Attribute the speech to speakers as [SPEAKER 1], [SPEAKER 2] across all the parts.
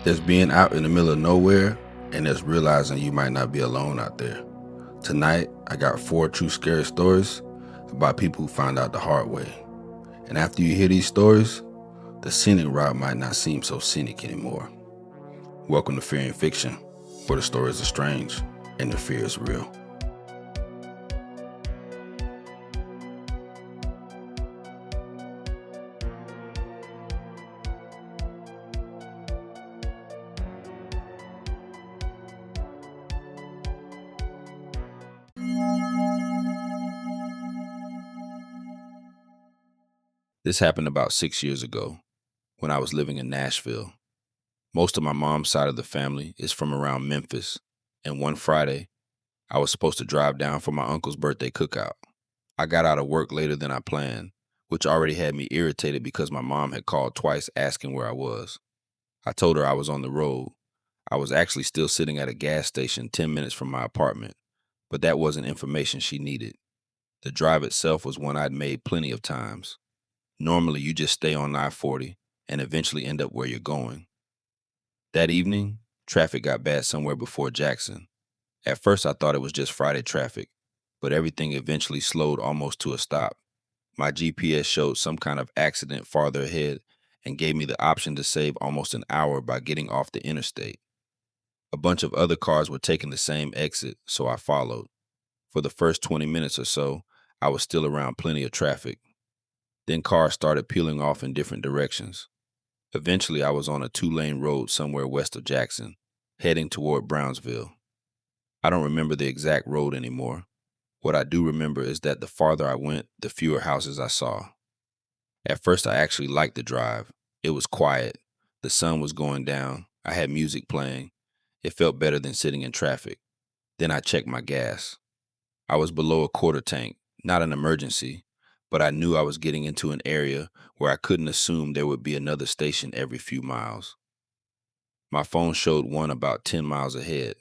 [SPEAKER 1] There's being out in the middle of nowhere, and there's realizing you might not be alone out there. Tonight, I got 4 true scary stories about people who found out the hard way. And after you hear these stories, the scenic route might not seem so scenic anymore. Welcome to Fear and Fiction, where the stories are strange and the fear is real. This happened about 6 years ago when I was living in Nashville. Most of my mom's side of the family is from around Memphis, and one Friday, I was supposed to drive down for my uncle's birthday cookout. I got out of work later than I planned, which already had me irritated because my mom had called twice asking where I was. I told her I was on the road. I was actually still sitting at a gas station 10 minutes from my apartment, but that wasn't information she needed. The drive itself was one I'd made plenty of times. Normally, you just stay on I-40 and eventually end up where you're going. That evening, traffic got bad somewhere before Jackson. At first, I thought it was just Friday traffic, but everything eventually slowed almost to a stop. My GPS showed some kind of accident farther ahead and gave me the option to save almost an hour by getting off the interstate. A bunch of other cars were taking the same exit, so I followed. For the first 20 minutes or so, I was still around plenty of traffic. Then cars started peeling off in different directions. Eventually, I was on a 2-lane road somewhere west of Jackson, heading toward Brownsville. I don't remember the exact road anymore. What I do remember is that the farther I went, the fewer houses I saw. At first, I actually liked the drive. It was quiet. The sun was going down. I had music playing. It felt better than sitting in traffic. Then I checked my gas. I was below a quarter tank, not an emergency, but I knew I was getting into an area where I couldn't assume there would be another station every few miles. My phone showed one about 10 miles ahead.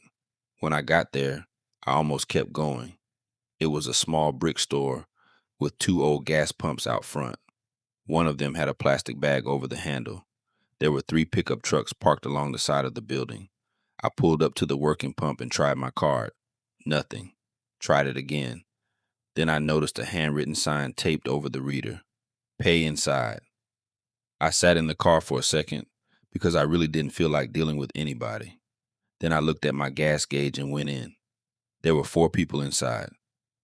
[SPEAKER 1] When I got there, I almost kept going. It was a small brick store with 2 old gas pumps out front. One of them had a plastic bag over the handle. There were 3 pickup trucks parked along the side of the building. I pulled up to the working pump and tried my card. Nothing. Tried it again. Then I noticed a handwritten sign taped over the reader. Pay inside. I sat in the car for a second because I really didn't feel like dealing with anybody. Then I looked at my gas gauge and went in. There were 4 people inside.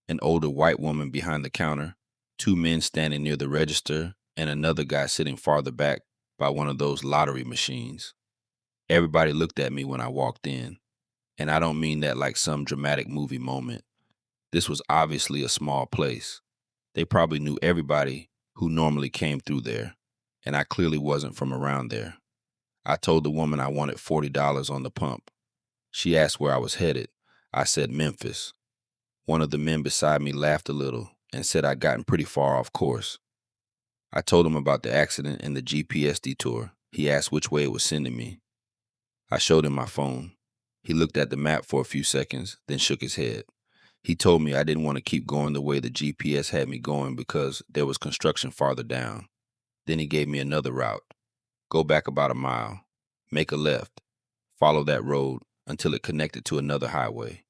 [SPEAKER 1] An older white woman behind the counter, 2 men standing near the register, and another guy sitting farther back by one of those lottery machines. Everybody looked at me when I walked in, and I don't mean that like some dramatic movie moment. This was obviously a small place. They probably knew everybody who normally came through there, and I clearly wasn't from around there. I told the woman I wanted $40 on the pump. She asked where I was headed. I said Memphis. One of the men beside me laughed a little and said I'd gotten pretty far off course. I told him about the accident and the GPS detour. He asked which way it was sending me. I showed him my phone. He looked at the map for a few seconds, then shook his head. He told me I didn't want to keep going the way the GPS had me going because there was construction farther down. Then he gave me another route. Go back about a mile. Make a left. Follow that road until it connected to another highway.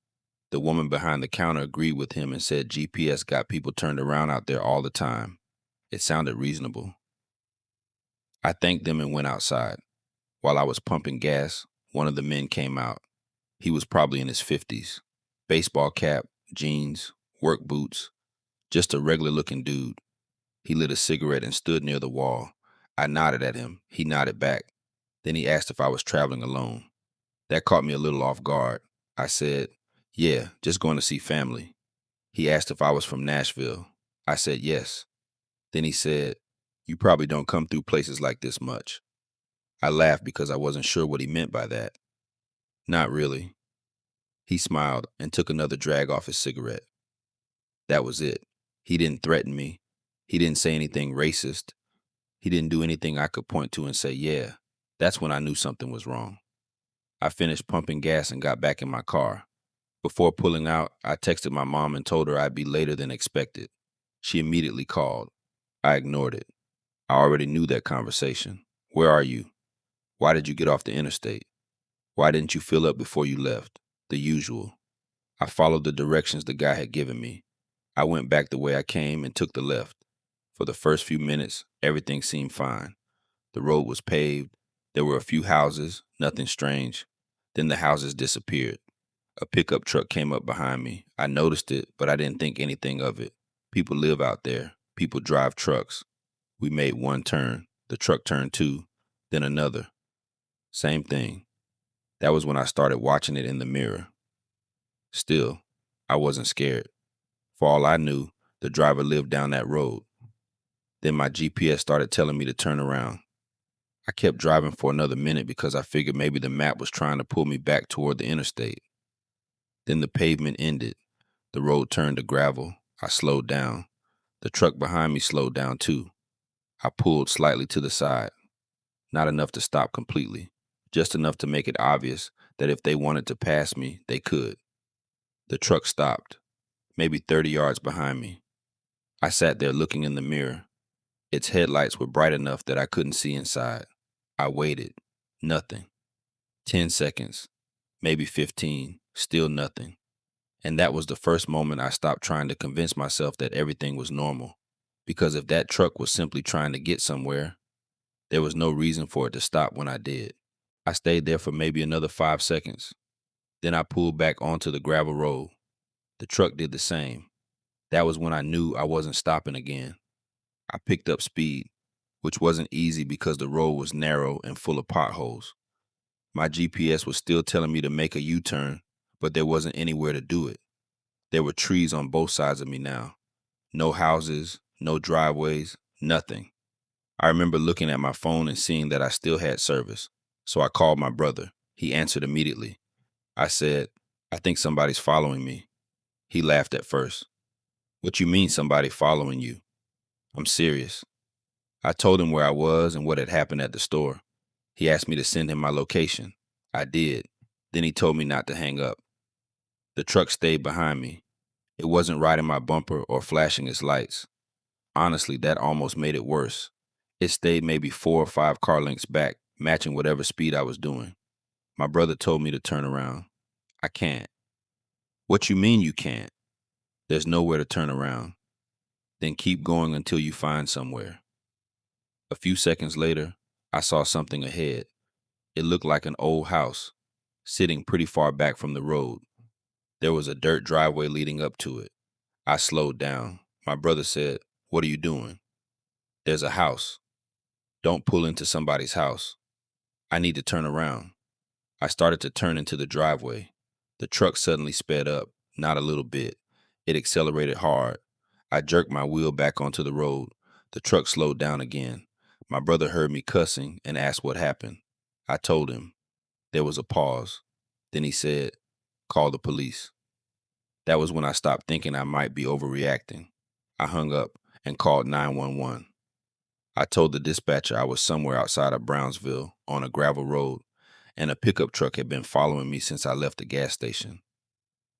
[SPEAKER 1] The woman behind the counter agreed with him and said GPS got people turned around out there all the time. It sounded reasonable. I thanked them and went outside. While I was pumping gas, one of the men came out. He was probably in his 50s. Baseball cap, jeans, work boots, just a regular-looking dude. He lit a cigarette and stood near the wall. I nodded at him. He nodded back. Then he asked if I was traveling alone. That caught me a little off guard. I said, yeah, just going to see family. He asked if I was from Nashville. I said yes. Then he said, you probably don't come through places like this much. I laughed because I wasn't sure what he meant by that. Not really. He smiled and took another drag off his cigarette. That was it. He didn't threaten me. He didn't say anything racist. He didn't do anything I could point to and say, yeah. That's when I knew something was wrong. I finished pumping gas and got back in my car. Before pulling out, I texted my mom and told her I'd be later than expected. She immediately called. I ignored it. I already knew that conversation. Where are you? Why did you get off the interstate? Why didn't you fill up before you left? The usual. I followed the directions the guy had given me. I went back the way I came and took the left. For the first few minutes, everything seemed fine. The road was paved. There were a few houses, nothing strange. Then the houses disappeared. A pickup truck came up behind me. I noticed it, but I didn't think anything of it. People live out there. People drive trucks. We made one turn. The truck turned two, then another. Same thing. That was when I started watching it in the mirror. Still, I wasn't scared. For all I knew, the driver lived down that road. Then my GPS started telling me to turn around. I kept driving for another minute because I figured maybe the map was trying to pull me back toward the interstate. Then the pavement ended. The road turned to gravel. I slowed down. The truck behind me slowed down too. I pulled slightly to the side. Not enough to stop completely. Just enough to make it obvious that if they wanted to pass me, they could. The truck stopped, maybe 30 yards behind me. I sat there looking in the mirror. Its headlights were bright enough that I couldn't see inside. I waited. Nothing. 10 seconds, maybe 15, still nothing. And that was the first moment I stopped trying to convince myself that everything was normal. Because if that truck was simply trying to get somewhere, there was no reason for it to stop when I did. I stayed there for maybe another 5 seconds. Then I pulled back onto the gravel road. The truck did the same. That was when I knew I wasn't stopping again. I picked up speed, which wasn't easy because the road was narrow and full of potholes. My GPS was still telling me to make a U-turn, but there wasn't anywhere to do it. There were trees on both sides of me now. No houses, no driveways, nothing. I remember looking at my phone and seeing that I still had service. So I called my brother. He answered immediately. I said, "I think somebody's following me." He laughed at first. "What you mean somebody following you?" "I'm serious." I told him where I was and what had happened at the store. He asked me to send him my location. I did. Then he told me not to hang up. The truck stayed behind me. It wasn't riding my bumper or flashing its lights. Honestly, that almost made it worse. It stayed maybe 4 or 5 car lengths back, matching whatever speed I was doing. My brother told me to turn around. I can't. What you mean you can't? There's nowhere to turn around. Then keep going until you find somewhere. A few seconds later, I saw something ahead. It looked like an old house, sitting pretty far back from the road. There was a dirt driveway leading up to it. I slowed down. My brother said, "What are you doing?" "There's a house." "Don't pull into somebody's house." "I need to turn around." I started to turn into the driveway. The truck suddenly sped up, not a little bit. It accelerated hard. I jerked my wheel back onto the road. The truck slowed down again. My brother heard me cussing and asked what happened. I told him. There was a pause. Then he said, "Call the police." That was when I stopped thinking I might be overreacting. I hung up and called 911. I told the dispatcher I was somewhere outside of Brownsville on a gravel road, and a pickup truck had been following me since I left the gas station.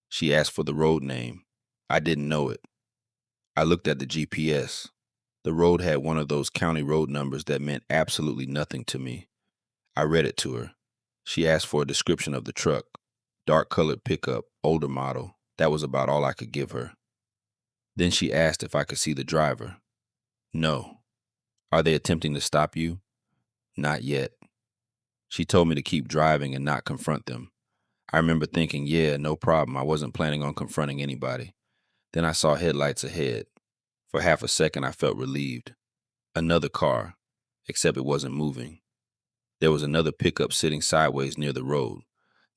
[SPEAKER 1] She asked for the road name. I didn't know it. I looked at the GPS. The road had one of those county road numbers that meant absolutely nothing to me. I read it to her. She asked for a description of the truck. Dark-colored pickup, older model. That was about all I could give her. Then she asked if I could see the driver. No. Are they attempting to stop you? Not yet. She told me to keep driving and not confront them. I remember thinking, yeah, no problem. I wasn't planning on confronting anybody. Then I saw headlights ahead. For half a second, I felt relieved. Another car, except it wasn't moving. There was another pickup sitting sideways near the road,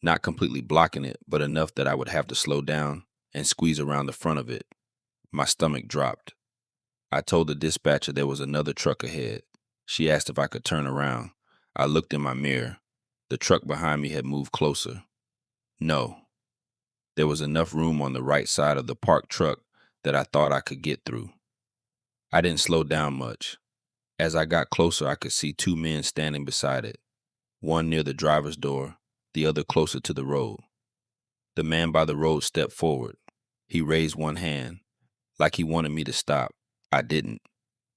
[SPEAKER 1] not completely blocking it, but enough that I would have to slow down and squeeze around the front of it. My stomach dropped. I told the dispatcher there was another truck ahead. She asked if I could turn around. I looked in my mirror. The truck behind me had moved closer. No. There was enough room on the right side of the parked truck that I thought I could get through. I didn't slow down much. As I got closer, I could see 2 men standing beside it, one near the driver's door, the other closer to the road. The man by the road stepped forward. He raised one hand, like he wanted me to stop. I didn't.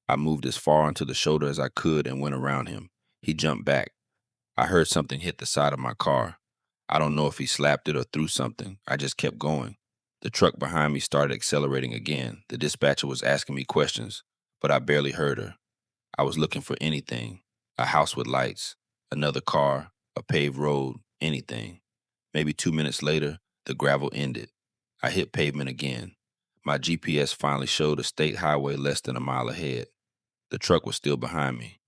[SPEAKER 1] I moved as far onto the shoulder as I could and went around him. He jumped back. I heard something hit the side of my car. I don't know if he slapped it or threw something. I just kept going. The truck behind me started accelerating again. The dispatcher was asking me questions, but I barely heard her. I was looking for anything: a house with lights, another car, a paved road, anything. Maybe 2 minutes later, the gravel ended. I hit pavement again. My GPS finally showed a state highway less than a mile ahead. The truck was still behind me.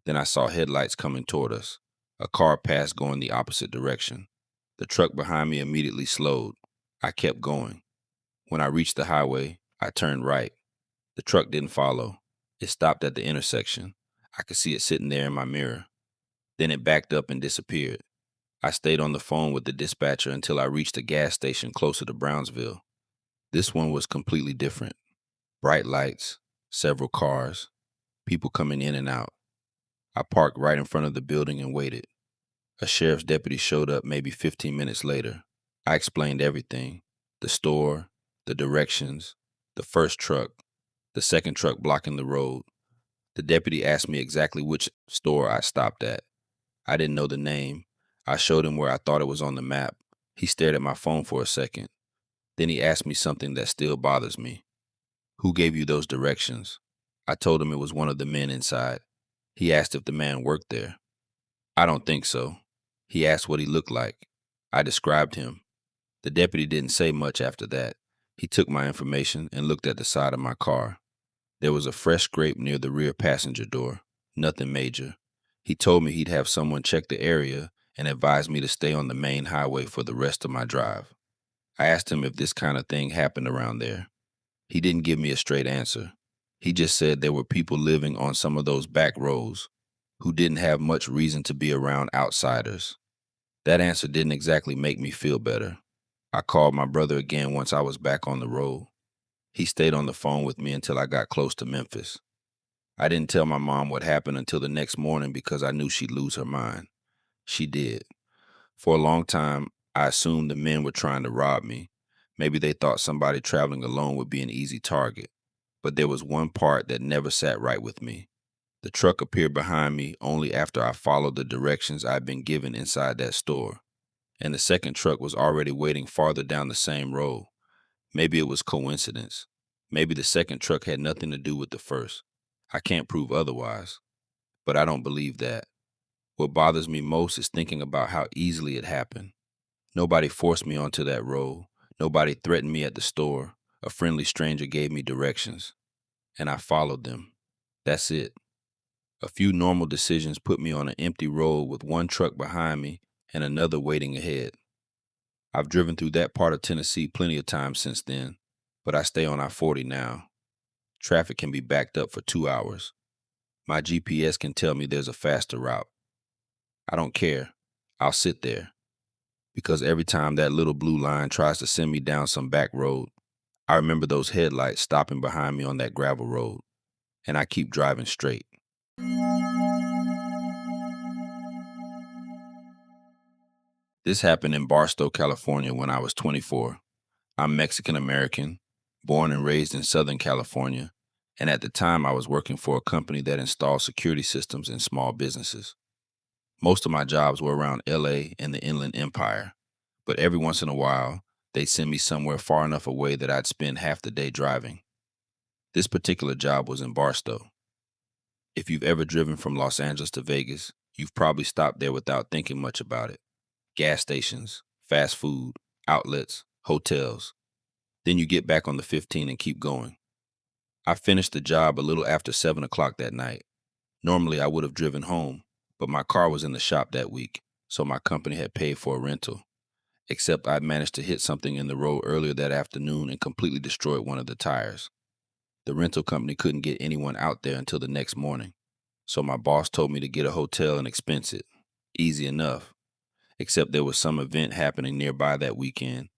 [SPEAKER 1] Then I saw headlights coming toward us. A car passed going the opposite direction. The truck behind me immediately slowed. I kept going. When I reached the highway, I turned right. The truck didn't follow. It stopped at the intersection. I could see it sitting there in my mirror. Then it backed up and disappeared. I stayed on the phone with the dispatcher until I reached a gas station closer to Brownsville. This one was completely different. Bright lights, several cars, people coming in and out. I parked right in front of the building and waited. A sheriff's deputy showed up maybe 15 minutes later. I explained everything: the store, the directions, the first truck, the second truck blocking the road. The deputy asked me exactly which store I stopped at. I didn't know the name. I showed him where I thought it was on the map. He stared at my phone for a second. Then he asked me something that still bothers me. "Who gave you those directions?" I told him it was one of the men inside. He asked if the man worked there. "I don't think so." He asked what he looked like. I described him. The deputy didn't say much after that. He took my information and looked at the side of my car. There was a fresh scrape near the rear passenger door. Nothing major. He told me he'd have someone check the area and advised me to stay on the main highway for the rest of my drive. I asked him if this kind of thing happened around there. He didn't give me a straight answer. He just said there were people living on some of those back roads who didn't have much reason to be around outsiders. That answer didn't exactly make me feel better. I called my brother again once I was back on the road. He stayed on the phone with me until I got close to Memphis. I didn't tell my mom what happened until the next morning because I knew she'd lose her mind. She did. For a long time, I assumed the men were trying to rob me. Maybe they thought somebody traveling alone would be an easy target. But there was one part that never sat right with me. The truck appeared behind me only after I followed the directions I'd been given inside that store. And the second truck was already waiting farther down the same road. Maybe it was coincidence. Maybe the second truck had nothing to do with the first. I can't prove otherwise, but I don't believe that. What bothers me most is thinking about how easily it happened. Nobody forced me onto that road. Nobody threatened me at the store. A friendly stranger gave me directions, and I followed them. That's it. A few normal decisions put me on an empty road with one truck behind me and another waiting ahead. I've driven through that part of Tennessee plenty of times since then, but I stay on I-40 now. Traffic can be backed up for 2 hours. My GPS can tell me there's a faster route. I don't care. I'll sit there. Because every time that little blue line tries to send me down some back road, I remember those headlights stopping behind me on that gravel road, and I keep driving straight. This happened in Barstow, California when I was 24. I'm Mexican American, born and raised in Southern California, and at the time I was working for a company that installed security systems in small businesses. Most of my jobs were around LA and the Inland Empire, but every once in a while, they'd send me somewhere far enough away that I'd spend half the day driving. This particular job was in Barstow. If you've ever driven from Los Angeles to Vegas, you've probably stopped there without thinking much about it. Gas stations, fast food, outlets, hotels. Then you get back on the 15 and keep going. I finished the job a little after 7 o'clock that night. Normally I would have driven home, but my car was in the shop that week, so my company had paid for a rental. Except I'd managed to hit something in the road earlier that afternoon and completely destroyed one of the tires. The rental company couldn't get anyone out there until the next morning, so my boss told me to get a hotel and expense it. Easy enough, except there was some event happening nearby that weekend,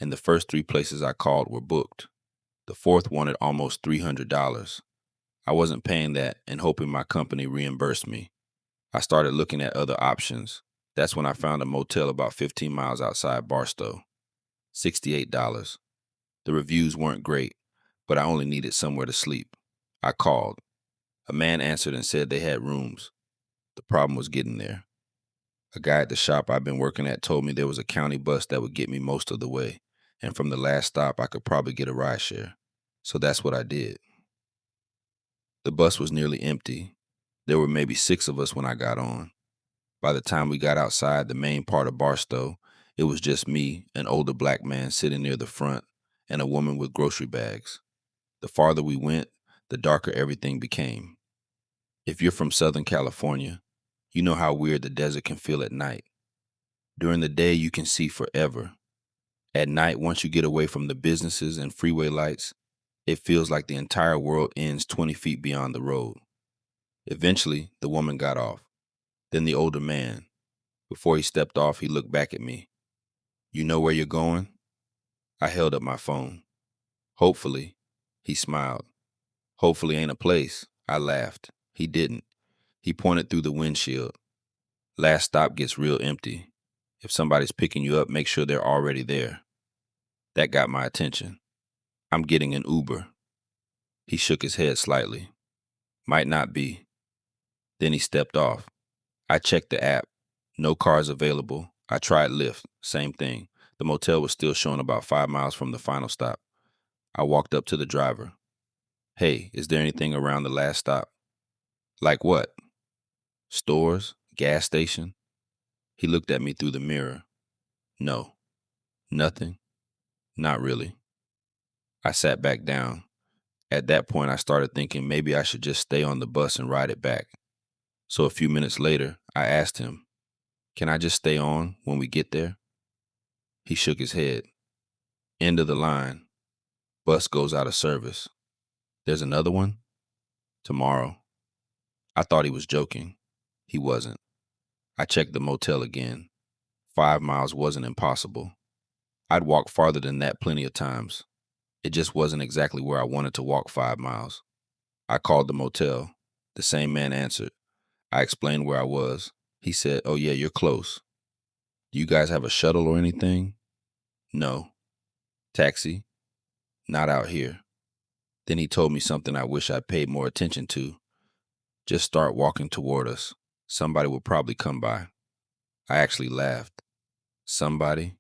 [SPEAKER 1] and the first 3 places I called were booked. The fourth wanted almost $300. I wasn't paying that and hoping my company reimbursed me. I started looking at other options. That's when I found a motel about 15 miles outside Barstow. $68. The reviews weren't great, but I only needed somewhere to sleep. I called. A man answered and said they had rooms. The problem was getting there. A guy at the shop I've been working at told me there was a county bus that would get me most of the way, and from the last stop I could probably get a rideshare. So that's what I did. The bus was nearly empty. There were maybe 6 of us when I got on. By the time we got outside the main part of Barstow, it was just me, an older black man sitting near the front, and a woman with grocery bags. The farther we went, the darker everything became. If you're from Southern California, you know how weird the desert can feel at night. During the day, you can see forever. At night, once you get away from the businesses and freeway lights, it feels like the entire world ends 20 feet beyond the road. Eventually, the woman got off. Then the older man. Before he stepped off, he looked back at me. "You know where you're going?" I held up my phone. "Hopefully." He smiled. "Hopefully ain't a place." I laughed. He didn't. He pointed through the windshield. "Last stop gets real empty. If somebody's picking you up, make sure they're already there." That got my attention. "I'm getting an Uber." He shook his head slightly. "Might not be." Then he stepped off. I checked the app. No cars available. I tried Lyft. Same thing. The motel was still showing about 5 miles from the final stop. I walked up to the driver. "Hey, is there anything around the last stop?" "Like what?" "Stores? Gas station?" He looked at me through the mirror. "No." "Nothing?" "Not really." I sat back down. At that point, I started thinking maybe I should just stay on the bus and ride it back. So a few minutes later, I asked him, "Can I just stay on when we get there?" He shook his head. "End of the line. Bus goes out of service." "There's another one?" "Tomorrow." I thought he was joking. He wasn't. I checked the motel again. 5 miles wasn't impossible. I'd walked farther than that plenty of times. It just wasn't exactly where I wanted to walk 5 miles. I called the motel. The same man answered. I explained where I was. He said, "Oh yeah, you're close. Do you guys have a shuttle or anything?" "No." "Taxi?" "Not out here." Then he told me something I wish I'd paid more attention to. "Just start walking toward us. Somebody will probably come by." I actually laughed. "Somebody?"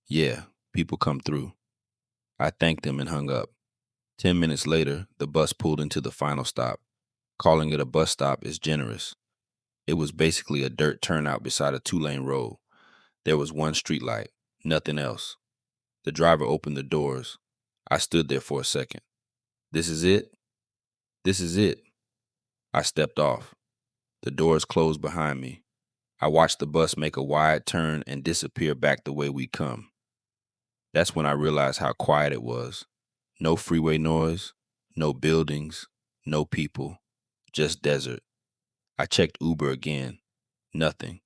[SPEAKER 1] "Yeah, people come through." I thanked him and hung up. 10 minutes later, the bus pulled into the final stop. Calling it a bus stop is generous. It was basically a dirt turnout beside a 2-lane road. There was one streetlight, nothing else. The driver opened the doors. I stood there for a second. "This is it?" "This is it." I stepped off. The doors closed behind me. I watched the bus make a wide turn and disappear back the way we'd come. That's when I realized how quiet it was. No freeway noise, no buildings, no people, just desert. I checked Uber again. Nothing.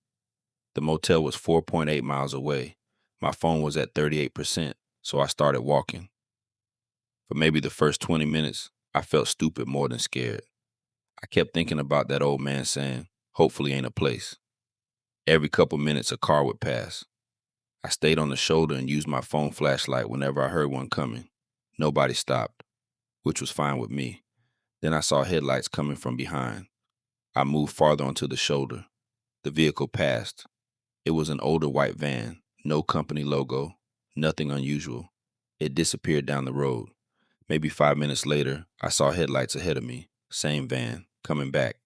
[SPEAKER 1] The motel was 4.8 miles away. My phone was at 38%, so I started walking. For maybe the first 20 minutes, I felt stupid more than scared. I kept thinking about that old man saying, "Hopefully ain't a place." Every couple minutes, a car would pass. I stayed on the shoulder and used my phone flashlight whenever I heard one coming. Nobody stopped, which was fine with me. Then I saw headlights coming from behind. I moved farther onto the shoulder. The vehicle passed. It was an older white van, no company logo, nothing unusual. It disappeared down the road. Maybe 5 minutes later, I saw headlights ahead of me, same van, coming back.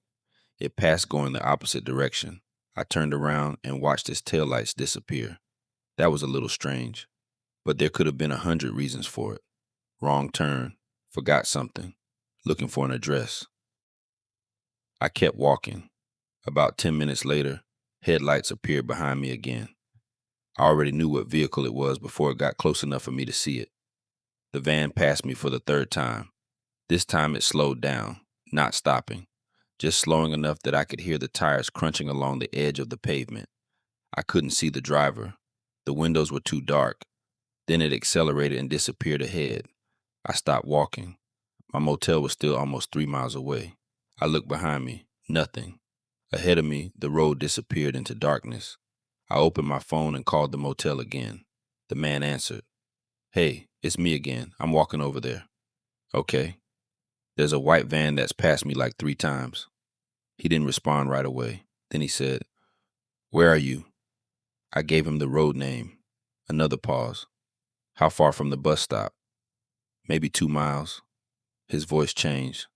[SPEAKER 1] It passed going the opposite direction. I turned around and watched its taillights disappear. That was a little strange, but there could have been 100 reasons for it. Wrong turn, forgot something, looking for an address. I kept walking. About 10 minutes later, headlights appeared behind me again. I already knew what vehicle it was before it got close enough for me to see it. The van passed me for the third time. This time it slowed down, not stopping, just slowing enough that I could hear the tires crunching along the edge of the pavement. I couldn't see the driver. The windows were too dark. Then it accelerated and disappeared ahead. I stopped walking. My motel was still almost 3 miles away. I looked behind me. Nothing. Ahead of me, the road disappeared into darkness. I opened my phone and called the motel again. The man answered. "Hey, it's me again. I'm walking over there." "Okay." "There's a white van that's passed me like 3 times. He didn't respond right away. Then he said, Where are you? I gave him the road name. Another pause. How far from the bus stop? Maybe 2 miles. His voice changed.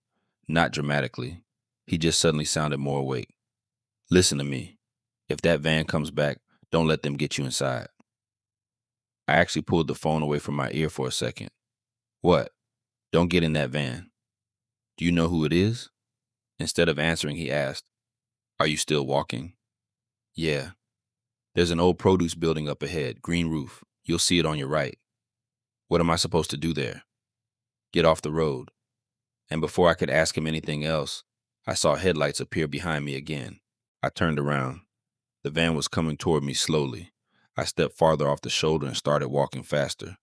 [SPEAKER 1] Not dramatically. He just suddenly sounded more awake. Listen to me. If that van comes back, don't let them get you inside. I actually pulled the phone away from my ear for a second. What? Don't get in that van. Do you know who it is? Instead of answering, he asked, Are you still walking? Yeah. There's an old produce building up ahead, green roof. You'll see it on your right. What am I supposed to do there? Get off the road. And before I could ask him anything else, I saw headlights appear behind me again. I turned around. The van was coming toward me slowly. I stepped farther off the shoulder and started walking faster.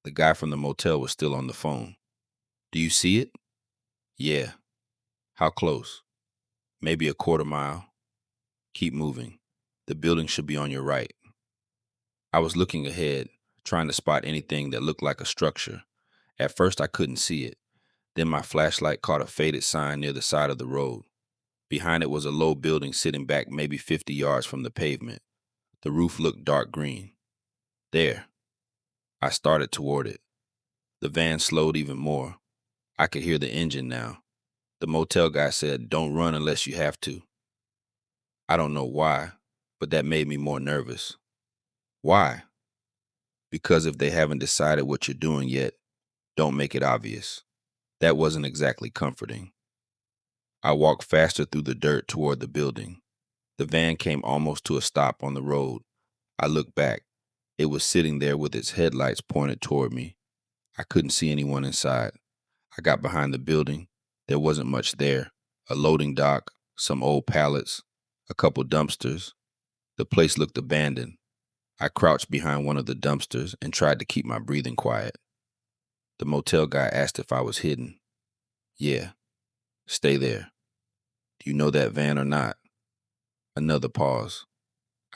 [SPEAKER 1] The guy from the motel was still on the phone. Do you see it? Yeah. How close? Maybe a quarter mile. Keep moving. The building should be on your right. I was looking ahead, trying to spot anything that looked like a structure. At first, I couldn't see it. Then my flashlight caught a faded sign near the side of the road. Behind it was a low building sitting back maybe 50 yards from the pavement. The roof looked dark green. There. I started toward it. The van slowed even more. I could hear the engine now. The motel guy said, Don't run unless you have to. I don't know why, but that made me more nervous. Why? Because if they haven't decided what you're doing yet, don't make it obvious. That wasn't exactly comforting. I walked faster through the dirt toward the building. The van came almost to a stop on the road. I looked back. It was sitting there with its headlights pointed toward me. I couldn't see anyone inside. I got behind the building. There wasn't much there. A loading dock, some old pallets, a couple dumpsters. The place looked abandoned. I crouched behind one of the dumpsters and tried to keep my breathing quiet. The motel guy asked if I was hidden. Yeah. Stay there. Do you know that van or not? Another pause.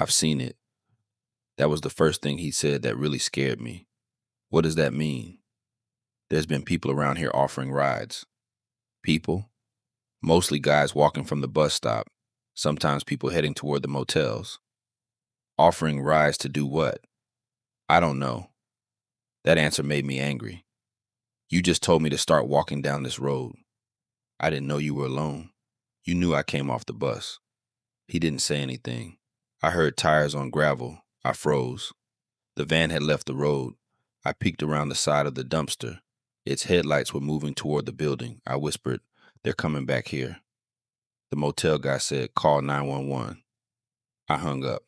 [SPEAKER 1] I've seen it. That was the first thing he said that really scared me. What does that mean? There's been people around here offering rides. People? Mostly guys walking from the bus stop. Sometimes people heading toward the motels. Offering rides to do what? I don't know. That answer made me angry. You just told me to start walking down this road. I didn't know you were alone. You knew I came off the bus. He didn't say anything. I heard tires on gravel. I froze. The van had left the road. I peeked around the side of the dumpster. Its headlights were moving toward the building. I whispered, They're coming back here. The motel guy said, Call 911. I hung up.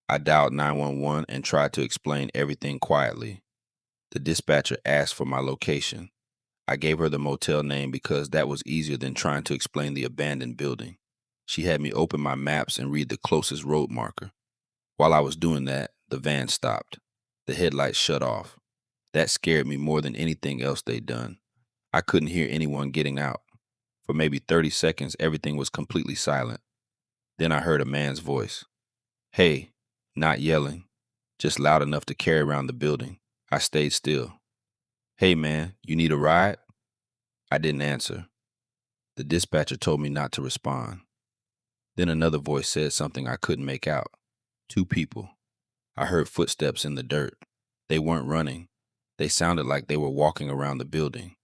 [SPEAKER 1] I dialed 911 and tried to explain everything quietly. The dispatcher asked for my location. I gave her the motel name because that was easier than trying to explain the abandoned building. She had me open my maps and read the closest road marker. While I was doing that, the van stopped. The headlights shut off. That scared me more than anything else they'd done. I couldn't hear anyone getting out. For maybe 30 seconds, everything was completely silent. Then I heard a man's voice. Hey, not yelling, just loud enough to carry around the building. I stayed still. Hey man, you need a ride? I didn't answer. The dispatcher told me not to respond. Then another voice said something I couldn't make out. 2 people. I heard footsteps in the dirt. They weren't running. They sounded like they were walking around the building.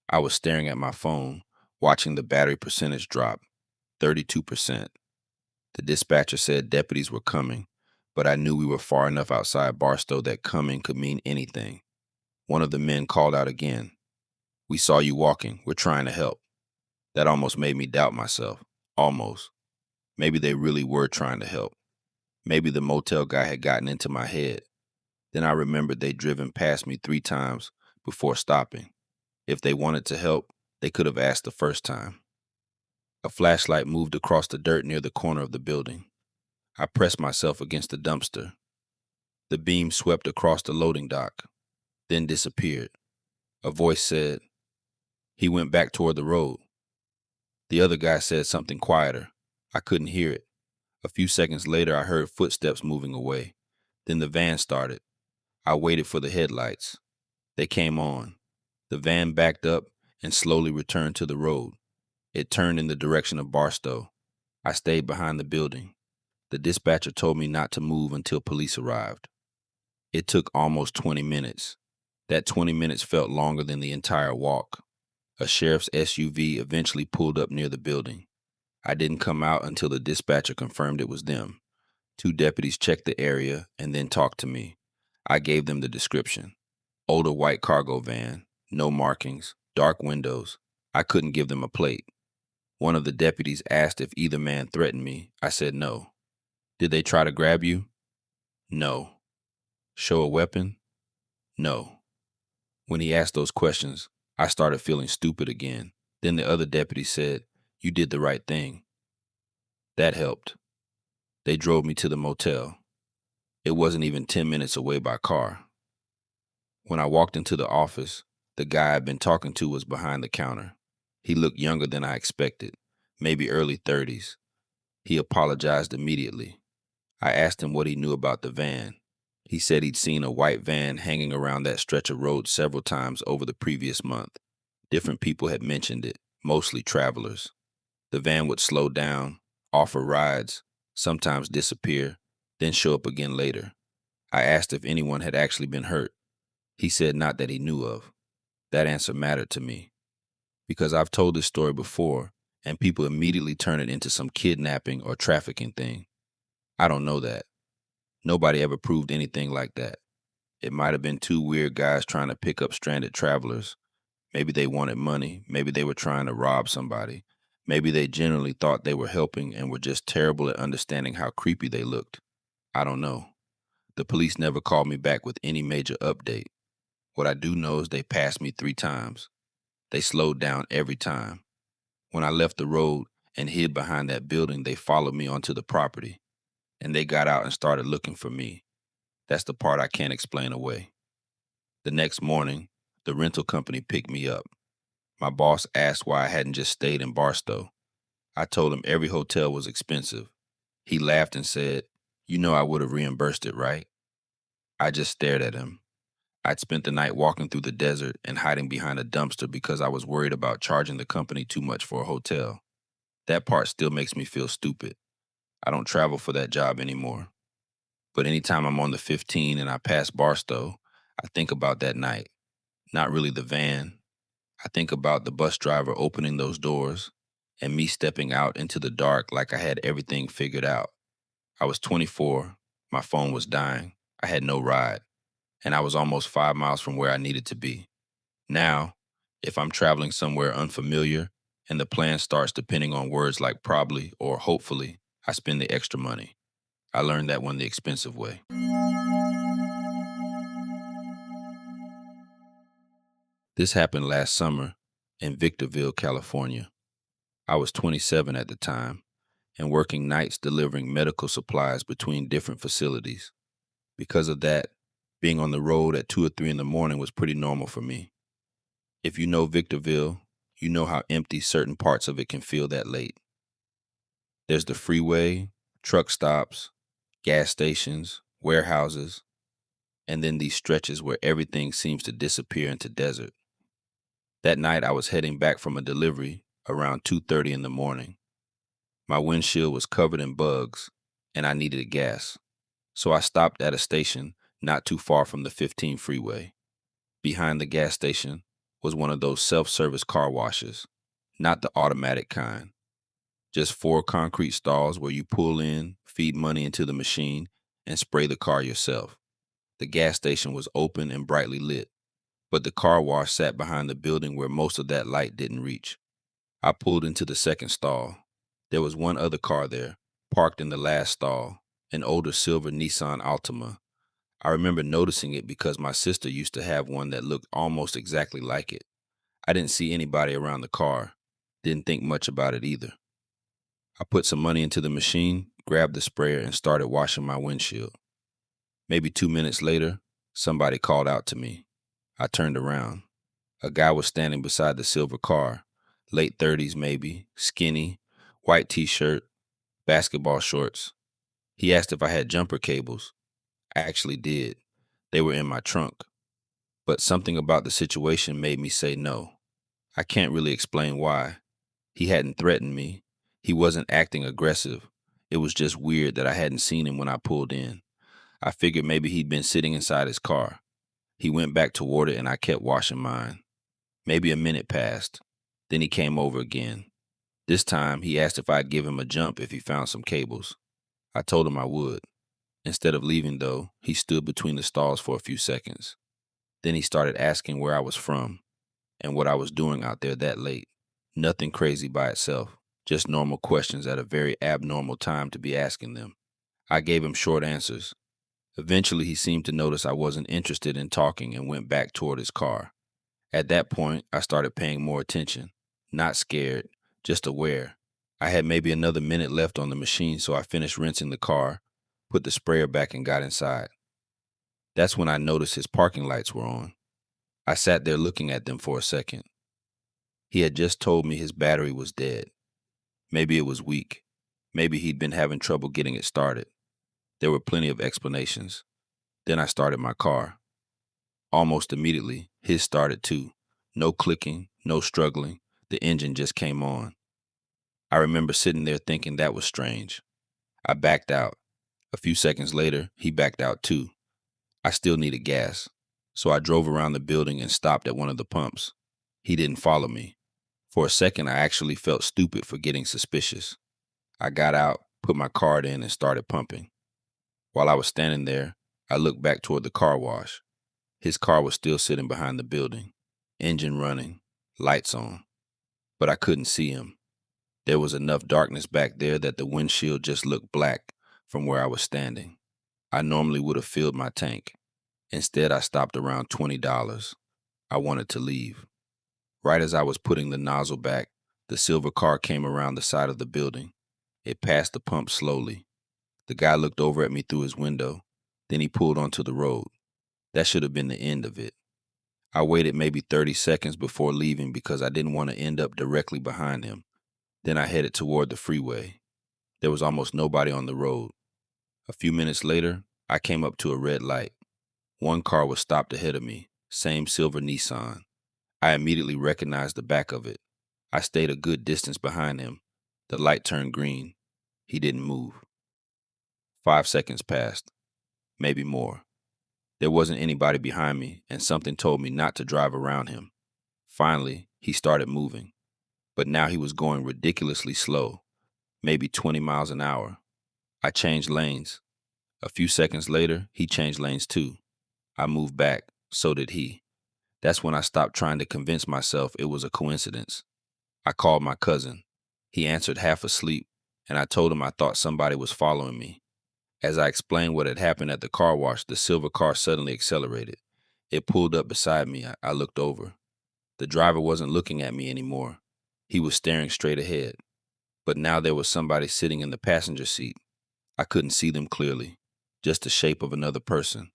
[SPEAKER 1] I was staring at my phone, watching the battery percentage drop, 32%. The dispatcher said deputies were coming, but I knew we were far enough outside Barstow that coming could mean anything. One of the men called out again. We saw you walking. We're trying to help. That almost made me doubt myself. Almost. Maybe they really were trying to help. Maybe the motel guy had gotten into my head. Then I remembered they'd driven past me 3 times before stopping. If they wanted to help, they could have asked the first time. A flashlight moved across the dirt near the corner of the building. I pressed myself against the dumpster. The beam swept across the loading dock, then disappeared. A voice said, He went back toward the road. The other guy said something quieter. I couldn't hear it. A few seconds later, I heard footsteps moving away. Then the van started. I waited for the headlights. They came on. The van backed up and slowly returned to the road. It turned in the direction of Barstow. I stayed behind the building. The dispatcher told me not to move until police arrived. It took almost 20 minutes. That 20 minutes felt longer than the entire walk. A sheriff's SUV eventually pulled up near the building. I didn't come out until the dispatcher confirmed it was them. Two deputies checked the area and then talked to me. I gave them the description. Older white cargo van, no markings, dark windows. I couldn't give them a plate. One of the deputies asked if either man threatened me. I said no. Did they try to grab you? No. Show a weapon? No. When he asked those questions, I started feeling stupid again. Then the other deputy said, "You did the right thing." That helped. They drove me to the motel. It wasn't even 10 minutes away by car. When I walked into the office, the guy I'd been talking to was behind the counter. He looked younger than I expected, maybe early 30s. He apologized immediately. I asked him what he knew about the van. He said he'd seen a white van hanging around that stretch of road several times over the previous month. Different people had mentioned it, mostly travelers. The van would slow down, offer rides, sometimes disappear, then show up again later. I asked if anyone had actually been hurt. He said not that he knew of. That answer mattered to me, because I've told this story before, and people immediately turn it into some kidnapping or trafficking thing. I don't know that. Nobody ever proved anything like that. It might have been two weird guys trying to pick up stranded travelers. Maybe they wanted money. Maybe they were trying to rob somebody. Maybe they generally thought they were helping and were just terrible at understanding how creepy they looked. I don't know. The police never called me back with any major update. What I do know is they passed me 3 times. They slowed down every time. When I left the road and hid behind that building, they followed me onto the property. And they got out and started looking for me. That's the part I can't explain away. The next morning, the rental company picked me up. My boss asked why I hadn't just stayed in Barstow. I told him every hotel was expensive. He laughed and said, "You know I would have reimbursed it, right?" I just stared at him. I'd spent the night walking through the desert and hiding behind a dumpster because I was worried about charging the company too much for a hotel. That part still makes me feel stupid. I don't travel for that job anymore. But anytime I'm on the 15 and I pass Barstow, I think about that night. Not really the van. I think about the bus driver opening those doors and me stepping out into the dark like I had everything figured out. I was 24, my phone was dying, I had no ride, and I was almost 5 miles from where I needed to be. Now, if I'm traveling somewhere unfamiliar and the plan starts depending on words like probably or hopefully, I spend the extra money. I learned that one the expensive way. This happened last summer in Victorville, California. I was 27 at the time and working nights delivering medical supplies between different facilities. Because of that, being on the road at 2 or 3 in the morning was pretty normal for me. If you know Victorville, you know how empty certain parts of it can feel that late. There's the freeway, truck stops, gas stations, warehouses, and then these stretches where everything seems to disappear into desert. That night I was heading back from a delivery around 2:30 in the morning. My windshield was covered in bugs, and I needed gas. So I stopped at a station not too far from the 15 freeway. Behind the gas station was one of those self-service car washes, not the automatic kind. Just 4 concrete stalls where you pull in, feed money into the machine, and spray the car yourself. The gas station was open and brightly lit, but the car wash sat behind the building where most of that light didn't reach. I pulled into the second stall. There was one other car there, parked in the last stall, an older silver Nissan Altima. I remember noticing it because my sister used to have one that looked almost exactly like it. I didn't see anybody around the car. Didn't think much about it either. I put some money into the machine, grabbed the sprayer, and started washing my windshield. Maybe 2 minutes later, somebody called out to me. I turned around. A guy was standing beside the silver car, late 30s maybe, skinny, white t-shirt, basketball shorts. He asked if I had jumper cables. I actually did. They were in my trunk. But something about the situation made me say no. I can't really explain why. He hadn't threatened me. He wasn't acting aggressive. It was just weird that I hadn't seen him when I pulled in. I figured maybe he'd been sitting inside his car. He went back toward it and I kept washing mine. Maybe a minute passed. Then he came over again. This time, he asked if I'd give him a jump if he found some cables. I told him I would. Instead of leaving, though, he stood between the stalls for a few seconds. Then he started asking where I was from and what I was doing out there that late. Nothing crazy by itself, just normal questions at a very abnormal time to be asking them. I gave him short answers. Eventually, he seemed to notice I wasn't interested in talking and went back toward his car. At that point, I started paying more attention. Not scared, just aware. I had maybe another minute left on the machine, so I finished rinsing the car, put the sprayer back, and got inside. That's when I noticed his parking lights were on. I sat there looking at them for a second. He had just told me his battery was dead. Maybe it was weak. Maybe he'd been having trouble getting it started. There were plenty of explanations. Then I started my car. Almost immediately, his started too. No clicking, no struggling. The engine just came on. I remember sitting there thinking that was strange. I backed out. A few seconds later, he backed out too. I still needed gas, so I drove around the building and stopped at one of the pumps. He didn't follow me. For a second, I actually felt stupid for getting suspicious. I got out, put my card in, and started pumping. While I was standing there, I looked back toward the car wash. His car was still sitting behind the building, engine running, lights on. But I couldn't see him. There was enough darkness back there that the windshield just looked black from where I was standing. I normally would have filled my tank. Instead, I stopped around $20. I wanted to leave. Right as I was putting the nozzle back, the silver car came around the side of the building. It passed the pump slowly. The guy looked over at me through his window. Then he pulled onto the road. That should have been the end of it. I waited maybe 30 seconds before leaving because I didn't want to end up directly behind him. Then I headed toward the freeway. There was almost nobody on the road. A few minutes later, I came up to a red light. One car was stopped ahead of me, same silver Nissan. I immediately recognized the back of it. I stayed a good distance behind him. The light turned green. He didn't move. 5 seconds passed, maybe more. There wasn't anybody behind me, and something told me not to drive around him. Finally, he started moving. But now he was going ridiculously slow, maybe 20 miles an hour. I changed lanes. A few seconds later, he changed lanes too. I moved back, so did he. That's when I stopped trying to convince myself it was a coincidence. I called my cousin. He answered half asleep, and I told him I thought somebody was following me. As I explained what had happened at the car wash, the silver car suddenly accelerated. It pulled up beside me. I looked over. The driver wasn't looking at me anymore. He was staring straight ahead. But now there was somebody sitting in the passenger seat. I couldn't see them clearly, just the shape of another person.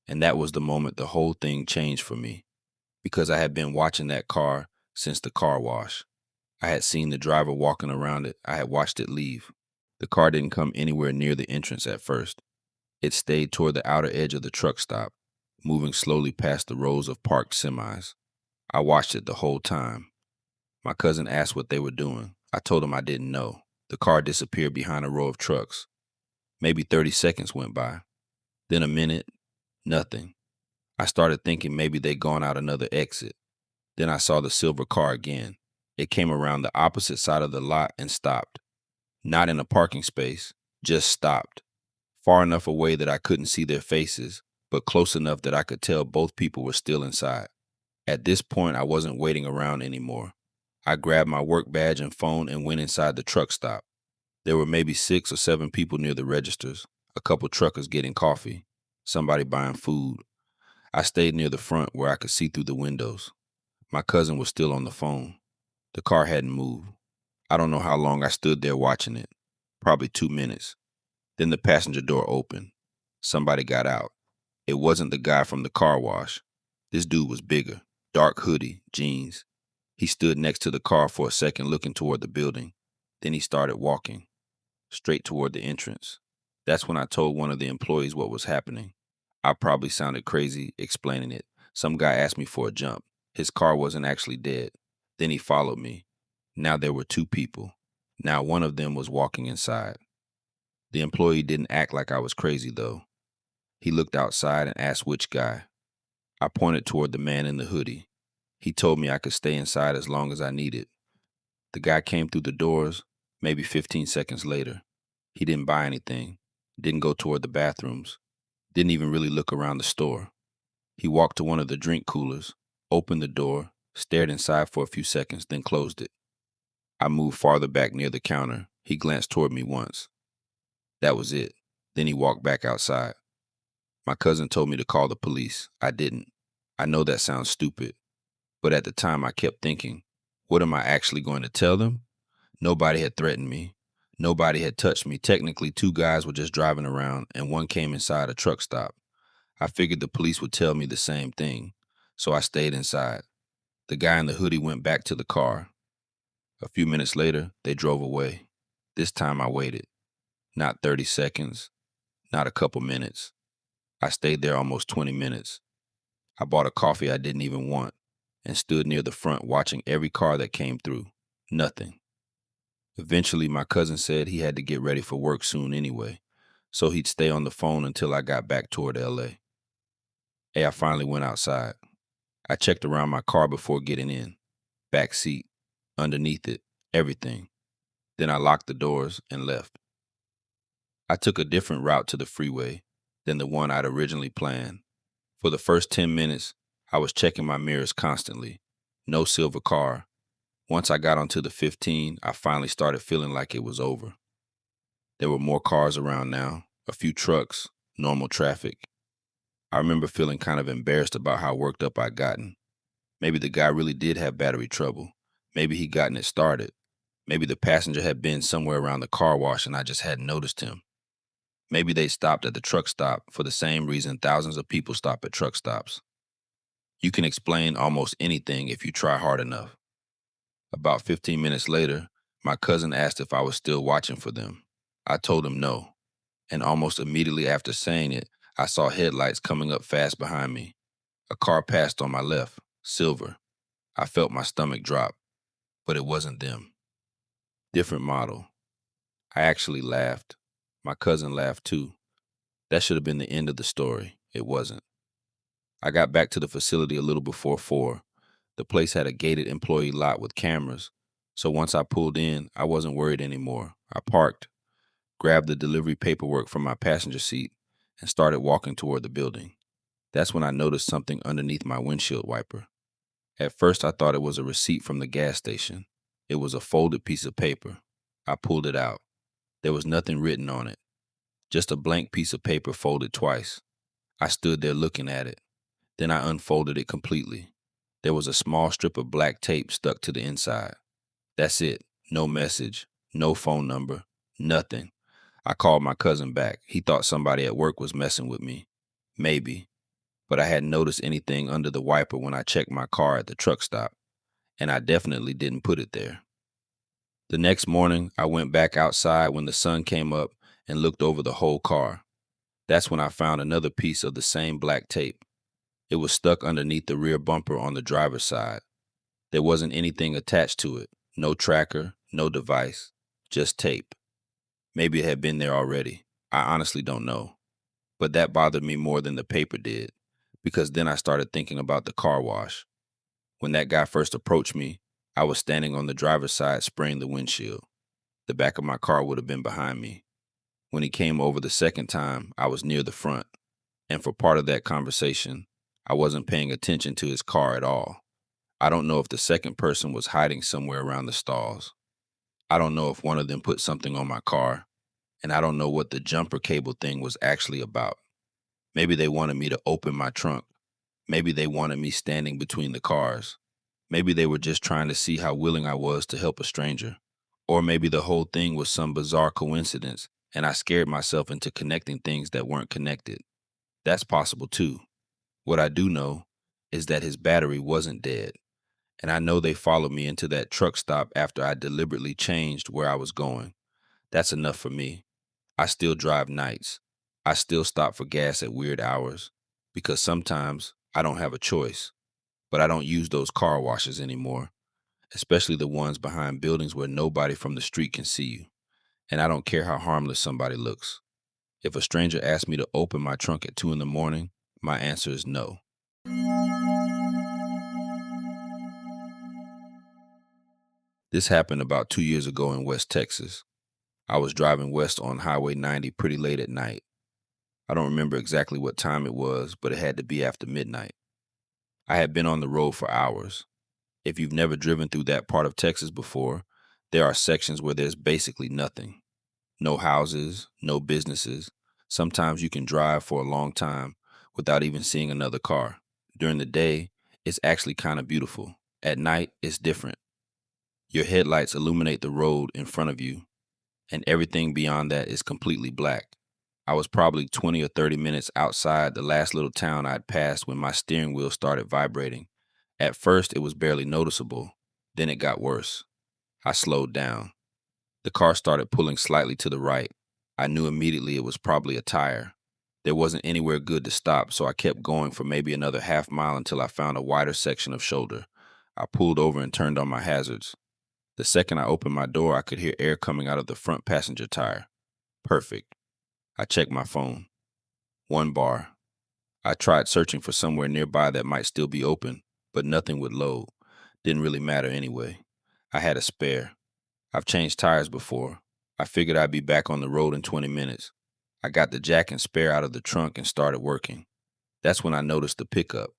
[SPEAKER 1] And that was the moment the whole thing changed for me, because I had been watching that car since the car wash. I had seen the driver walking around it. I had watched it leave. The car didn't come anywhere near the entrance at first. It stayed toward the outer edge of the truck stop, moving slowly past the rows of parked semis. I watched it the whole time. My cousin asked what they were doing. I told him I didn't know. The car disappeared behind a row of trucks. Maybe 30 seconds went by. Then a minute, nothing. I started thinking maybe they'd gone out another exit. Then I saw the silver car again. It came around the opposite side of the lot and stopped. Not in a parking space, just stopped. Far enough away that I couldn't see their faces, but close enough that I could tell both people were still inside. At this point, I wasn't waiting around anymore. I grabbed my work badge and phone and went inside the truck stop. There were maybe 6 or 7 people near the registers, a couple truckers getting coffee, somebody buying food. I stayed near the front where I could see through the windows. My cousin was still on the phone. The car hadn't moved. I don't know how long I stood there watching it. Probably 2 minutes. Then the passenger door opened. Somebody got out. It wasn't the guy from the car wash. This dude was bigger, dark hoodie, jeans. He stood next to the car for a second looking toward the building. Then he started walking, straight toward the entrance. That's when I told one of the employees what was happening. I probably sounded crazy explaining it. Some guy asked me for a jump. His car wasn't actually dead. Then he followed me. Now there were 2 people. Now one of them was walking inside. The employee didn't act like I was crazy, though. He looked outside and asked which guy. I pointed toward the man in the hoodie. He told me I could stay inside as long as I needed. The guy came through the doors, maybe 15 seconds later. He didn't buy anything, didn't go toward the bathrooms, didn't even really look around the store. He walked to one of the drink coolers, opened the door, stared inside for a few seconds, then closed it. I moved farther back near the counter. He glanced toward me once. That was it. Then he walked back outside. My cousin told me to call the police. I didn't. I know that sounds stupid, but at the time I kept thinking, what am I actually going to tell them? Nobody had threatened me. Nobody had touched me. Technically, two guys were just driving around and one came inside a truck stop. I figured the police would tell me the same thing, so I stayed inside. The guy in the hoodie went back to the car. A few minutes later, they drove away. This time I waited. Not 30 seconds, not a couple minutes. I stayed there almost 20 minutes. I bought a coffee I didn't even want and stood near the front watching every car that came through. Nothing. Eventually, my cousin said he had to get ready for work soon anyway, so he'd stay on the phone until I got back toward LA. I finally went outside. I checked around my car before getting in. Back seat, underneath it, everything. Then I locked the doors and left. I took a different route to the freeway than the one I'd originally planned. For the first 10 minutes, I was checking my mirrors constantly. No silver car. Once I got onto the 15, I finally started feeling like it was over. There were more cars around now, a few trucks, normal traffic. I remember feeling kind of embarrassed about how worked up I'd gotten. Maybe the guy really did have battery trouble. Maybe he'd gotten it started. Maybe the passenger had been somewhere around the car wash and I just hadn't noticed him. Maybe they stopped at the truck stop for the same reason thousands of people stop at truck stops. You can explain almost anything if you try hard enough. About 15 minutes later, my cousin asked if I was still watching for them. I told him no, and almost immediately after saying it, I saw headlights coming up fast behind me. A car passed on my left, silver. I felt my stomach drop, but it wasn't them. Different model. I actually laughed. My cousin laughed too. That should have been the end of the story. It wasn't. I got back to the facility a little before 4. The place had a gated employee lot with cameras, so once I pulled in, I wasn't worried anymore. I parked, grabbed the delivery paperwork from my passenger seat, and started walking toward the building. That's when I noticed something underneath my windshield wiper. At first, I thought it was a receipt from the gas station. It was a folded piece of paper. I pulled it out. There was nothing written on it, just a blank piece of paper folded twice. I stood there looking at it. Then I unfolded it completely. There was a small strip of black tape stuck to the inside. That's it. No message, no phone number, nothing. I called my cousin back. He thought somebody at work was messing with me. Maybe. But I hadn't noticed anything under the wiper when I checked my car at the truck stop, and I definitely didn't put it there. The next morning, I went back outside when the sun came up and looked over the whole car. That's when I found another piece of the same black tape. It was stuck underneath the rear bumper on the driver's side. There wasn't anything attached to it. No tracker, no device, just tape. Maybe it had been there already. I honestly don't know. But that bothered me more than the paper did, because then I started thinking about the car wash. When that guy first approached me, I was standing on the driver's side spraying the windshield. The back of my car would have been behind me. When he came over the second time, I was near the front. And for part of that conversation, I wasn't paying attention to his car at all. I don't know if the second person was hiding somewhere around the stalls. I don't know if one of them put something on my car, and I don't know what the jumper cable thing was actually about. Maybe they wanted me to open my trunk. Maybe they wanted me standing between the cars. Maybe they were just trying to see how willing I was to help a stranger. Or maybe the whole thing was some bizarre coincidence, and I scared myself into connecting things that weren't connected. That's possible too. What I do know is that his battery wasn't dead. And I know they followed me into that truck stop after I deliberately changed where I was going. That's enough for me. I still drive nights. I still stop for gas at weird hours because sometimes I don't have a choice. But I don't use those car washes anymore, especially the ones behind buildings where nobody from the street can see you. And I don't care how harmless somebody looks. If a stranger asks me to open my trunk at 2 in the morning, my answer is no. This happened about 2 years ago in West Texas. I was driving west on Highway 90 pretty late at night. I don't remember exactly what time it was, but it had to be after midnight. I had been on the road for hours. If you've never driven through that part of Texas before, there are sections where there's basically nothing. No houses, no businesses. Sometimes you can drive for a long time without even seeing another car. During the day, it's actually kind of beautiful. At night, it's different. Your headlights illuminate the road in front of you, and everything beyond that is completely black. I was probably 20 or 30 minutes outside the last little town I'd passed when my steering wheel started vibrating. At first, it was barely noticeable. Then it got worse. I slowed down. The car started pulling slightly to the right. I knew immediately it was probably a tire. There wasn't anywhere good to stop, so I kept going for maybe another half mile until I found a wider section of shoulder. I pulled over and turned on my hazards. The second I opened my door, I could hear air coming out of the front passenger tire. Perfect. I checked my phone. 1 bar. I tried searching for somewhere nearby that might still be open, but nothing would load. Didn't really matter anyway. I had a spare. I've changed tires before. I figured I'd be back on the road in 20 minutes. I got the jack and spare out of the trunk and started working. That's when I noticed the pickup.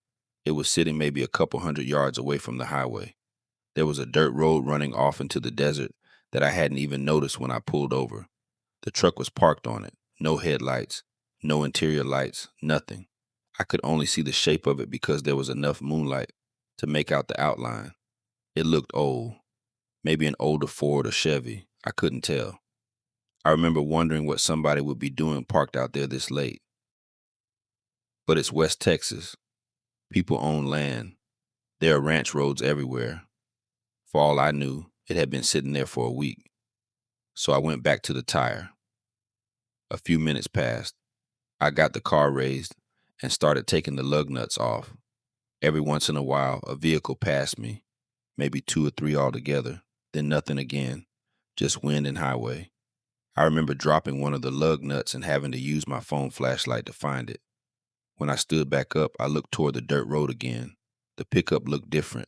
[SPEAKER 1] It was sitting maybe a couple 100 yards away from the highway. There was a dirt road running off into the desert that I hadn't even noticed when I pulled over. The truck was parked on it. No headlights, no interior lights, nothing. I could only see the shape of it because there was enough moonlight to make out the outline. It looked old, maybe an older Ford or Chevy. I couldn't tell. I remember wondering what somebody would be doing parked out there this late. But it's West Texas. People own land. There are ranch roads everywhere. For all I knew, it had been sitting there for a week. So I went back to the tire. A few minutes passed. I got the car raised and started taking the lug nuts off. Every once in a while, a vehicle passed me, maybe 2 or 3 altogether, then nothing again, just wind and highway. I remember dropping one of the lug nuts and having to use my phone flashlight to find it. When I stood back up, I looked toward the dirt road again. The pickup looked different.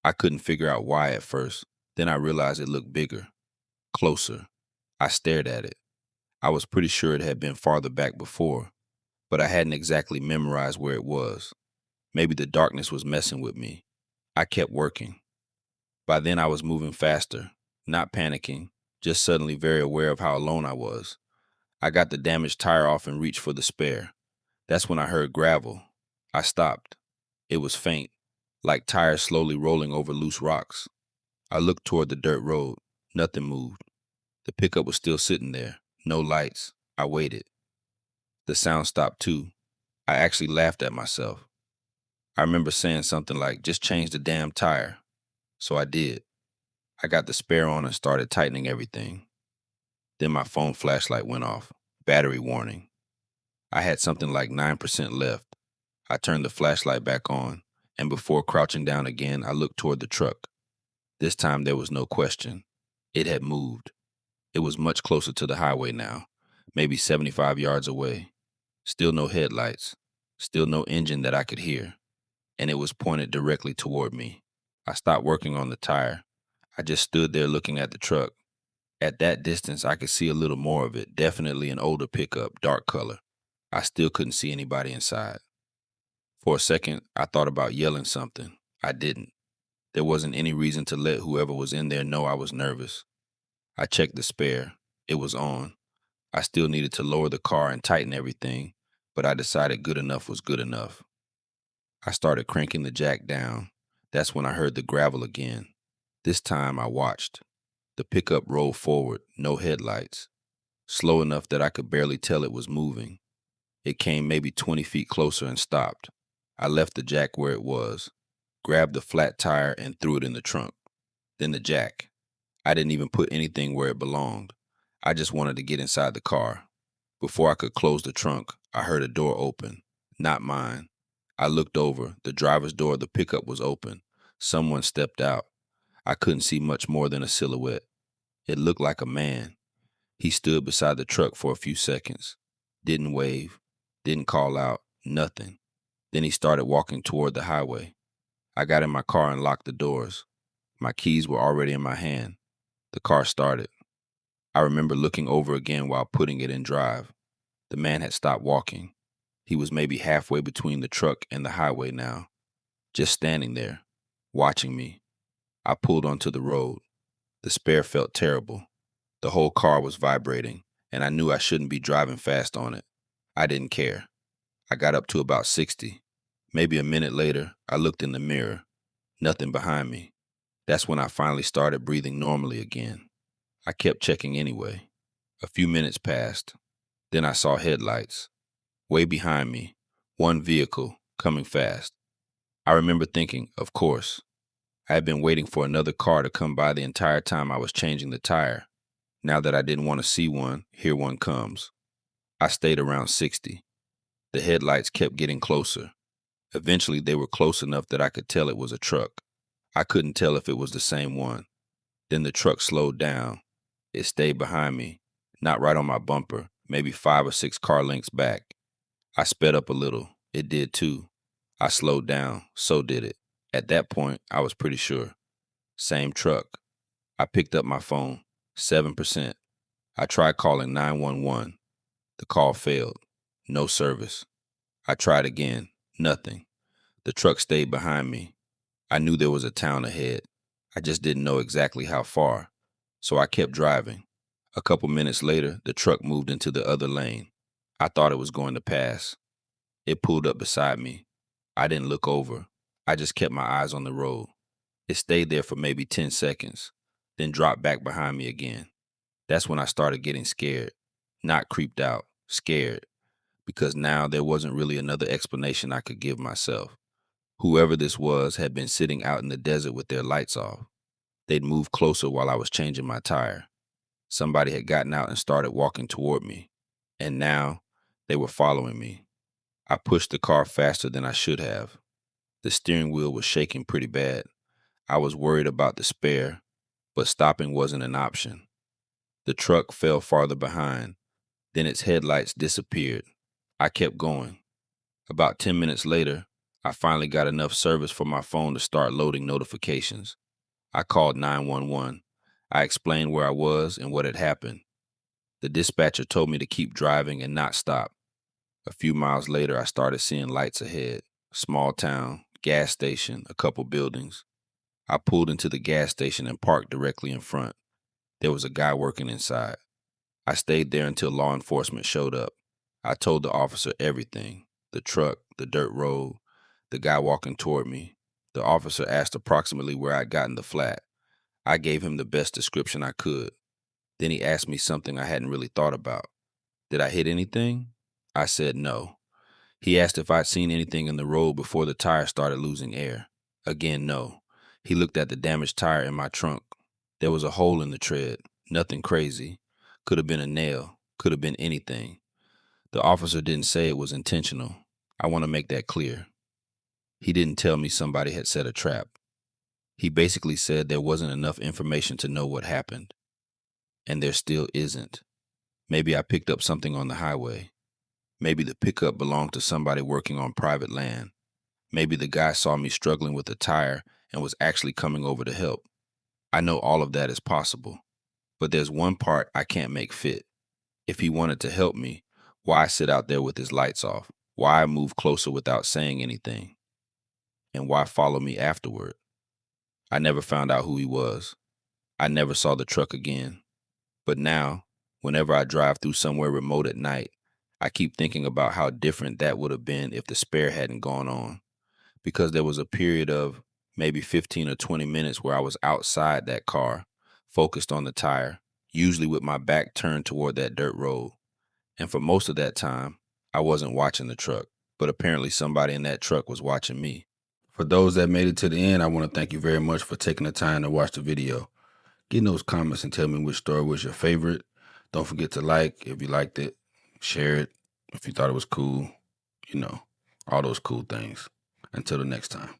[SPEAKER 1] I couldn't figure out why at first. Then I realized it looked bigger, closer. I stared at it. I was pretty sure it had been farther back before, but I hadn't exactly memorized where it was. Maybe the darkness was messing with me. I kept working. By then I was moving faster, not panicking, just suddenly very aware of how alone I was. I got the damaged tire off and reached for the spare. That's when I heard gravel. I stopped. It was faint, like tires slowly rolling over loose rocks. I looked toward the dirt road. Nothing moved. The pickup was still sitting there. No lights. I waited. The sound stopped too. I actually laughed at myself. I remember saying something like, just change the damn tire. So I did. I got the spare on and started tightening everything. Then my phone flashlight went off. Battery warning. I had something like 9% left. I turned the flashlight back on, and before crouching down again, I looked toward the truck. This time there was no question. It had moved. It was much closer to the highway now, maybe 75 yards away. Still no headlights. Still no engine that I could hear. And it was pointed directly toward me. I stopped working on the tire. I just stood there looking at the truck. At that distance, I could see a little more of it, definitely an older pickup, dark color. I still couldn't see anybody inside. For a second, I thought about yelling something. I didn't. There wasn't any reason to let whoever was in there know I was nervous. I checked the spare. It was on. I still needed to lower the car and tighten everything, but I decided good enough was good enough. I started cranking the jack down. That's when I heard the gravel again. This time I watched. The pickup rolled forward, no headlights. Slow enough that I could barely tell it was moving. It came maybe 20 feet closer and stopped. I left the jack where it was, grabbed the flat tire and threw it in the trunk. Then the jack. I didn't even put anything where it belonged. I just wanted to get inside the car. Before I could close the trunk, I heard a door open. Not mine. I looked over. The driver's door of the pickup was open. Someone stepped out. I couldn't see much more than a silhouette. It looked like a man. He stood beside the truck for a few seconds, didn't wave, didn't call out, nothing. Then he started walking toward the highway. I got in my car and locked the doors. My keys were already in my hand. The car started. I remember looking over again while putting it in drive. The man had stopped walking. He was maybe halfway between the truck and the highway now, just standing there, watching me. I pulled onto the road. The spare felt terrible. The whole car was vibrating, and I knew I shouldn't be driving fast on it. I didn't care. I got up to about 60. Maybe a minute later, I looked in the mirror. Nothing behind me. That's when I finally started breathing normally again. I kept checking anyway. A few minutes passed. Then I saw headlights. Way behind me, one vehicle coming fast. I remember thinking, of course. I had been waiting for another car to come by the entire time I was changing the tire. Now that I didn't want to see one, here one comes. I stayed around 60. The headlights kept getting closer. Eventually, they were close enough that I could tell it was a truck. I couldn't tell if it was the same one. Then the truck slowed down. It stayed behind me, not right on my bumper, maybe 5 or 6 car lengths back. I sped up a little. It did too. I slowed down. So did it. At that point, I was pretty sure. Same truck. I picked up my phone. 7%. I tried calling 911. The call failed. No service. I tried again. Nothing. The truck stayed behind me. I knew there was a town ahead. I just didn't know exactly how far. So I kept driving. A couple minutes later, the truck moved into the other lane. I thought it was going to pass. It pulled up beside me. I didn't look over. I just kept my eyes on the road. It stayed there for maybe 10 seconds, then dropped back behind me again. That's when I started getting scared. Not creeped out, scared. Because now there wasn't really another explanation I could give myself. Whoever this was had been sitting out in the desert with their lights off. They'd moved closer while I was changing my tire. Somebody had gotten out and started walking toward me. And now, they were following me. I pushed the car faster than I should have. The steering wheel was shaking pretty bad. I was worried about the spare, but stopping wasn't an option. The truck fell farther behind. Then its headlights disappeared. I kept going. About 10 minutes later, I finally got enough service for my phone to start loading notifications. I called 911. I explained where I was and what had happened. The dispatcher told me to keep driving and not stop. A few miles later, I started seeing lights ahead. Small town, gas station, a couple buildings. I pulled into the gas station and parked directly in front. There was a guy working inside. I stayed there until law enforcement showed up. I told the officer everything. The truck, the dirt road, the guy walking toward me. The officer asked approximately where I'd gotten the flat. I gave him the best description I could. Then he asked me something I hadn't really thought about. Did I hit anything? I said no. He asked if I'd seen anything in the road before the tire started losing air. Again, no. He looked at the damaged tire in my trunk. There was a hole in the tread. Nothing crazy. Could have been a nail. Could have been anything. The officer didn't say it was intentional. I want to make that clear. He didn't tell me somebody had set a trap. He basically said there wasn't enough information to know what happened. And there still isn't. Maybe I picked up something on the highway. Maybe the pickup belonged to somebody working on private land. Maybe the guy saw me struggling with a tire and was actually coming over to help. I know all of that is possible. But there's one part I can't make fit. If he wanted to help me, why sit out there with his lights off? Why move closer without saying anything? And why follow me afterward? I never found out who he was. I never saw the truck again. But now, whenever I drive through somewhere remote at night, I keep thinking about how different that would have been if the spare hadn't gone on. Because there was a period of maybe 15 or 20 minutes where I was outside that car, focused on the tire, usually with my back turned toward that dirt road. And for most of that time, I wasn't watching the truck, but apparently somebody in that truck was watching me. For those that made it to the end, I want to thank you very much for taking the time to watch the video. Get in those comments and tell me which story was your favorite. Don't forget to like if you liked it, share it if you thought it was cool, all those cool things. Until the next time.